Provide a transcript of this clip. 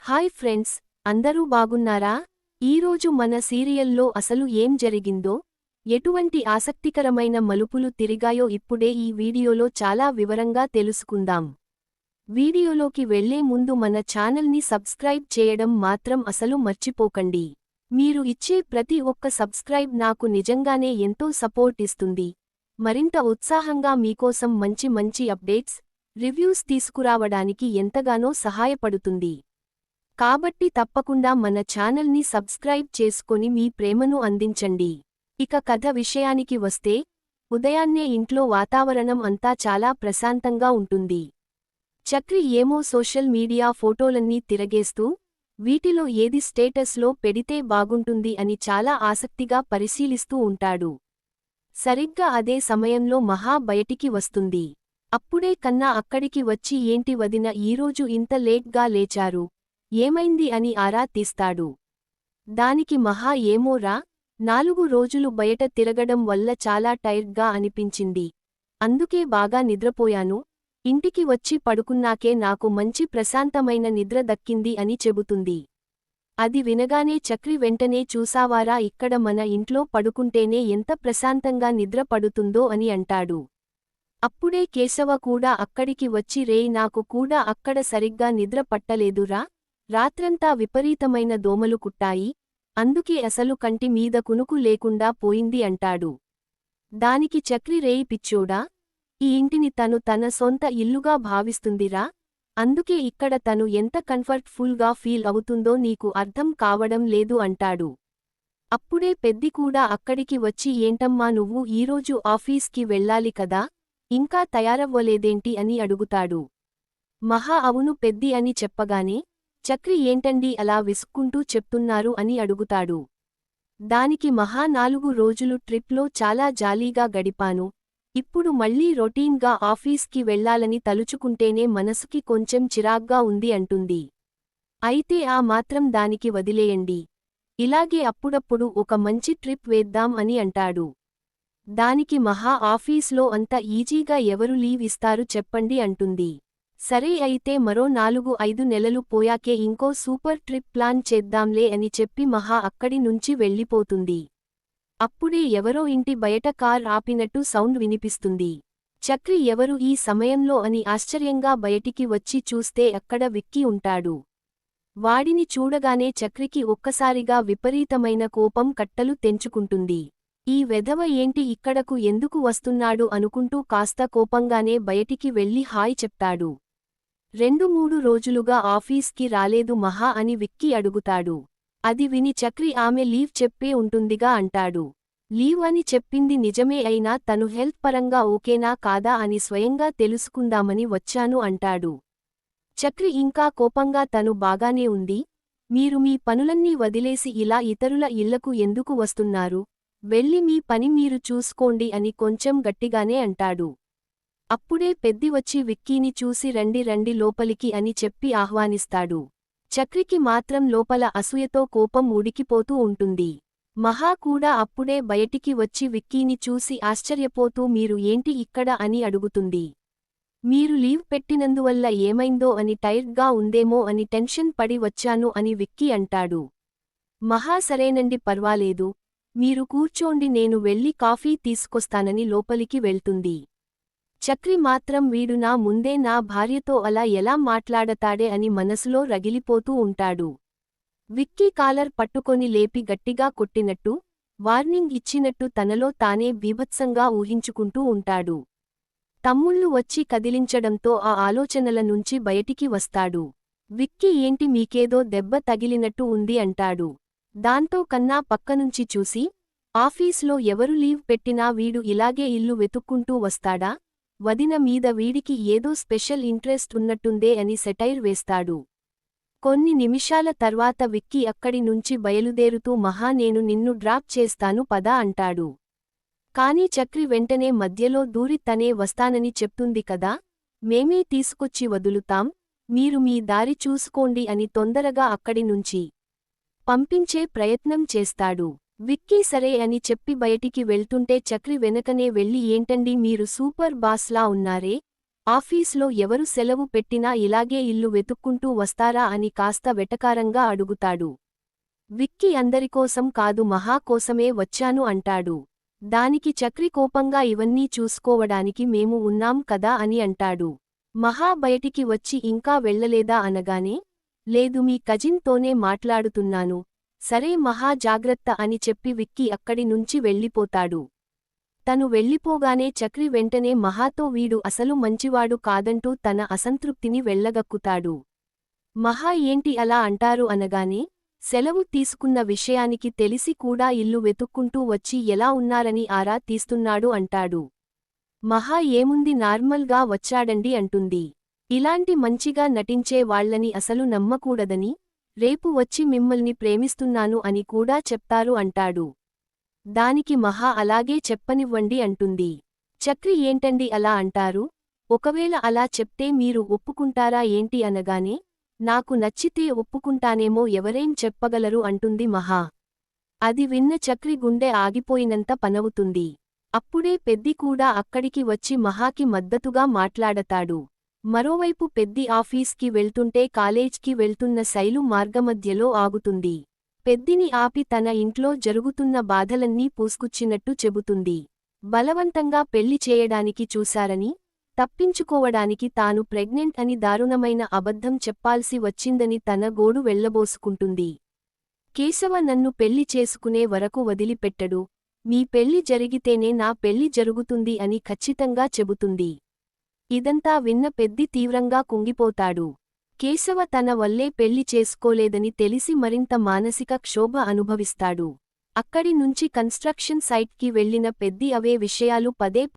Hi friends, అందరూ బాగున్నారా? ఈరోజు మన సీరియల్లో అసలు ఏం జరిగిందో, ఎటువంటి ఆసక్తికరమైన మలుపులు తిరిగాయో ఇప్పుడే ఈ వీడియోలో చాలా వివరంగా తెలుసుకుందాం. వీడియోలోకి వెళ్లే ముందు మన ఛానల్ని సబ్స్క్రైబ్ చేయడం మాత్రం అసలు మర్చిపోకండి. మీరు ఇచ్చే ప్రతి ఒక్క సబ్స్క్రైబ్ నాకు నిజంగానే ఎంతో సపోర్ట్ ఇస్తుంది. మరింత ఉత్సాహంగా మీకోసం మంచి మంచి అప్డేట్స్, రివ్యూస్ తీసుకురావడానికి ఎంతగానో సహాయపడుతుంది. కాబట్టి తప్పకుండా మన ఛానల్ని సబ్స్క్రైబ్ చేసుకొని మీ ప్రేమను అందించండి. ఇక కథ విషయానికి వస్తే, ఉదయాన్నే ఇంట్లో వాతావరణం అంతా చాలా ప్రశాంతంగా ఉంటుంది. చక్రి ఏమో సోషల్ మీడియా ఫోటోలన్నీ తిరగేస్తూ, వీటిలో ఏది స్టేటస్లో పెడితే బాగుంటుంది అని చాలా ఆసక్తిగా పరిశీలిస్తూ ఉంటాడు. సరిగ్గా అదే సమయంలో మహా బయటికి వస్తుంది. అప్పుడే కన్నా అక్కడికి వచ్చి ఏంటి వదిన ఈరోజు ఇంత లేట్గా లేచారు, ఏమైంది అని ఆరా తీస్తాడు. దానికి మహా ఏమోరా, 4 రోజులు బయట తిరగడం వల్ల చాలా టైర్డ్గా అనిపించింది. అందుకే బాగా నిద్రపోయాను. ఇంటికి వచ్చి పడుకున్నాకే నాకు మంచి ప్రశాంతమైన నిద్ర దక్కింది అని చెబుతుంది. అది వినగానే చక్రి వెంటనే చూసావారా ఇక్కడ మన ఇంట్లో పడుకుంటేనే ఎంత ప్రశాంతంగా నిద్ర పడుతుందో అని అంటాడు. అప్పుడే కేశవ కూడా అక్కడికి వచ్చి రేయ్ నాకు కూడా అక్కడ సరిగ్గా నిద్ర పట్టలేదురా, రాత్రంతా విపరీతమైన దోమలు కుట్టాయి, అందుకే అసలు కంటి మీద కునుకు లేకుండా పోయింది అంటాడు. దానికి చక్రి రేయి పిచ్చోడా, ఈ ఇంటిని తను తన సొంత ఇల్లుగా భావిస్తుందిరా, అందుకే ఇక్కడ తను ఎంత కంఫర్ట్ఫుల్గా ఫీల్ అవుతుందో నీకు అర్థం కావడం లేదు అంటాడు. అప్పుడే పెద్ది కూడా అక్కడికి వచ్చి ఏంటమ్మా నువ్వు ఈరోజు ఆఫీస్కి వెళ్ళాలి కదా, ఇంకా తయారవ్వలేదేంటి అని అడుగుతాడు. మహా అవును పెద్ది అని చెప్పగానే, చక్రి ఏంటండి అలా విసుక్కుంటూ చెప్తున్నారు అని అడుగుతాడు. దానికి మహా 4 రోజులు ట్రిప్లో చాలా జాలీగా గడిపాను, ఇప్పుడు మళ్లీ రొటీన్గా ఆఫీస్కి వెళ్లాలని తలుచుకుంటేనే మనసుకి కొంచెం చిరాగ్గా ఉంది అంటుంది. అయితే ఆ మాత్రం దానికి వదిలేయండి, ఇలాగే అప్పుడప్పుడు ఒక మంచి ట్రిప్ వేద్దాం అని అంటాడు. దానికి మహా ఆఫీస్లో అంత ఈజీగా ఎవరు లీవ్ ఇస్తారు చెప్పండి అంటుంది. సరే అయితే మరో 4-5 నెలలు పోయాకే ఇంకో సూపర్ ట్రిప్ ప్లాన్ చేద్దాంలే అని చెప్పి మహా అక్కడి నుంచి వెళ్ళిపోతుంది. అప్పుడే ఎవరో ఇంటి బయట కార్ ఆపినట్టు సౌండ్ వినిపిస్తుంది. చక్రి ఎవరు ఈ సమయంలో అని ఆశ్చర్యంగా బయటికి వచ్చి చూస్తే అక్కడ విక్కీ ఉంటాడు. వాడిని చూడగానే చక్రికి ఒక్కసారిగా విపరీతమైన కోపం కట్టలు తెంచుకుంటుంది. ఈ వెధవ ఏంటి ఇక్కడకు ఎందుకు వస్తున్నాడు అనుకుంటూ కాస్త కోపంగానే బయటికి వెళ్లి హాయ్ చెప్తాడు. 2-3 రోజులుగా ఆఫీస్కి రాలేదు మహా అని విక్కీ అడుగుతాడు. అది విని చక్రి ఆమె లీవ్ చెప్పే ఉంటుందిగా అంటాడు. లీవ్ అని చెప్పింది నిజమే అయినా తను హెల్త్ పరంగా ఓకేనా కాదా అని స్వయంగా తెలుసుకుందామని వచ్చాను అంటాడు. చక్రి ఇంకా కోపంగా తను బాగానే ఉంది, మీరు మీ పనులన్నీ వదిలేసి ఇలా ఇతరుల ఇళ్లకు ఎందుకు వస్తున్నారు, వెళ్ళి మీ పని మీరు చూసుకోండి అని కొంచెం గట్టిగానే అంటాడు. అప్పుడే పెద్ది వచ్చి విక్కీని చూసి రండి రండి లోపలికి అని చెప్పి ఆహ్వానిస్తాడు. చక్రికి మాత్రం లోపల అసూయతో కోపం ఉడికిపోతూ ఉంటుంది. మహా కూడా అప్పుడే బయటికి వచ్చి విక్కీని చూసి ఆశ్చర్యపోతూ మీరు ఏంటి ఇక్కడ అని అడుగుతుంది. మీరు లీవ్ పెట్టినందువల్ల ఏమైందో అని టైర్డ్గా ఉందేమో అని టెన్షన్ పడి వచ్చాను అని విక్కీ అంటాడు. మహా సరేనండి పర్వాలేదు, మీరు కూర్చోండి నేను వెళ్ళి కాఫీ తీసుకొస్తానని లోపలికి వెళ్తుంది. చక్రి మాత్రం వీడు నా ముందే నా భార్యతో అలా ఎలా మాట్లాడతాడే అని మనసులో రగిలిపోతూ ఉంటాడు. విక్కీ కాలర్ పట్టుకొని లేపి గట్టిగా కొట్టినట్టు, వార్నింగ్ ఇచ్చినట్టు తనలో తానే బీభత్సంగా ఊహించుకుంటూ ఉంటాడు. తమ్ముళ్ళు వచ్చి కదిలించడంతో ఆ ఆలోచనల నుంచి బయటికి వస్తాడు. విక్కీ ఏంటి మీకేదో దెబ్బ తగిలినట్టు ఉంది అంటాడు. దాంతో కన్నా పక్కనుంచి చూసి, ఆఫీస్లో ఎవరు లీవ్ పెట్టినా వీడు ఇలాగే ఇల్లు వెతుక్కుంటూ వస్తాడా, వదిన మీద వీడికి ఏదో స్పెషల్ ఇంట్రెస్ట్ ఉన్నట్టుందే అని సెటైర్ వేస్తాడు. కొన్ని నిమిషాల తర్వాత విక్కీ అక్కడి నుంచి బయలుదేరుతూ మహా నేను నిన్ను డ్రాప్ చేస్తాను పదా అంటాడు. కానీ చక్రి వెంటనే మధ్యలో దూరి తనే వస్తానని చెప్తుంది కదా, మేమే తీసుకొచ్చి వదులుతాం, మీరు మీ దారి చూసుకోండి అని తొందరగా అక్కడి నుంచి పంపించే ప్రయత్నం చేస్తాడు. విక్కీ సరే అని చెప్పి బయటికి వెళ్తుంటే చక్రి వెనకనే వెళ్ళి ఏంటండి మీరు సూపర్ బాస్లా ఉన్నారే, ఆఫీస్లో ఎవరు సెలవు పెట్టినా ఇలాగే ఇల్లు వెతుక్కుంటూ వస్తారా అని కాస్త వెటకారంగా అడుగుతాడు. విక్కీ అందరికోసం కాదు మహా కోసమే వచ్చాను అంటాడు. దానికి చక్రి కోపంగా ఇవన్నీ చూసుకోవడానికి మేము ఉన్నాం కదా అని అంటాడు. మహా బయటికి వచ్చి ఇంకా వెళ్ళలేదా అనగానే, లేదు మీ కజిన్ తోనే మాట్లాడుతున్నాను. సరే మహా జాగ్రత్త అని చెప్పి విక్కీ అక్కడి నుంచి వెళ్ళిపోతాడు. తను వెళ్ళిపోగానే చక్రి వెంటనే మహాతో వీడు అసలు మంచివాడు కాదంటూ తన అసంతృప్తిని వెళ్ళగక్కుతాడు. మహా ఏంటి అలా అంటారు అనగానే, సెలవు తీసుకున్న విషయానికి తెలిసి కూడా ఇల్లు వెతుక్కుంటూ వచ్చి ఎలా ఉన్నారని ఆరా తీస్తున్నాడు అంటాడు. మహా ఏముంది నార్మల్గా వచ్చాడండి అంటుంది. ఇలాంటి మంచిగా నటించే వాళ్లని అసలు నమ్మకూడదని, రేపు వచ్చి మిమ్మల్ని ప్రేమిస్తున్నాను అని కూడా చెప్తారు అంటాడు. దానికి మహా అలాగే చెప్పనివ్వండి అంటుంది. చక్రి ఏంటండి అలా అంటారు, ఒకవేళ అలా చెప్తే మీరు ఒప్పుకుంటారా ఏంటి అనగానే, నాకు నచ్చితే ఒప్పుకుంటానేమో ఎవరేం చెప్పగలరు అంటుంది మహా. అది విన్న చక్రి గుండె ఆగిపోయినంత పనవుతుంది. అప్పుడే పెద్ది కూడా అక్కడికి వచ్చి మహాకి మద్దతుగా మాట్లాడతాడు. మరోవైపు పెద్ది ఆఫీస్కి వెళ్తుంటే కాలేజ్కి వెళ్తున్న శైలు మార్గమధ్యలో ఆగుతుంది. పెద్దిని ఆపి తన ఇంట్లో జరుగుతున్న బాధలన్నీ పూసుకుచ్చినట్టు చెబుతుంది. బలవంతంగా పెళ్లి చేయడానికి చూశారని, తప్పించుకోవడానికి తాను ప్రెగ్నెంట్ అని దారుణమైన అబద్ధం చెప్పాల్సి వచ్చిందని తన గోడు వెళ్లబోసుకుంటుంది. కేశవ నన్ను పెళ్లి చేసుకునే వరకు వదిలిపెట్టడు, మీ పెళ్లి జరిగితేనే నా పెళ్లి జరుగుతుంది అని ఖచ్చితంగా చెబుతుంది. ఇదంతా విన్న పెద్ది తీవ్రంగా కుంగిపోతాడు. కేశవ తన వల్లే పెళ్లి చేసుకోలేదని తెలిసి మరింత మానసిక క్షోభ అనుభవిస్తాడు. అక్కడి నుంచి కన్స్ట్రక్షన్ సైట్కి వెళ్లిన పెద్ది అవే విషయాలు పదే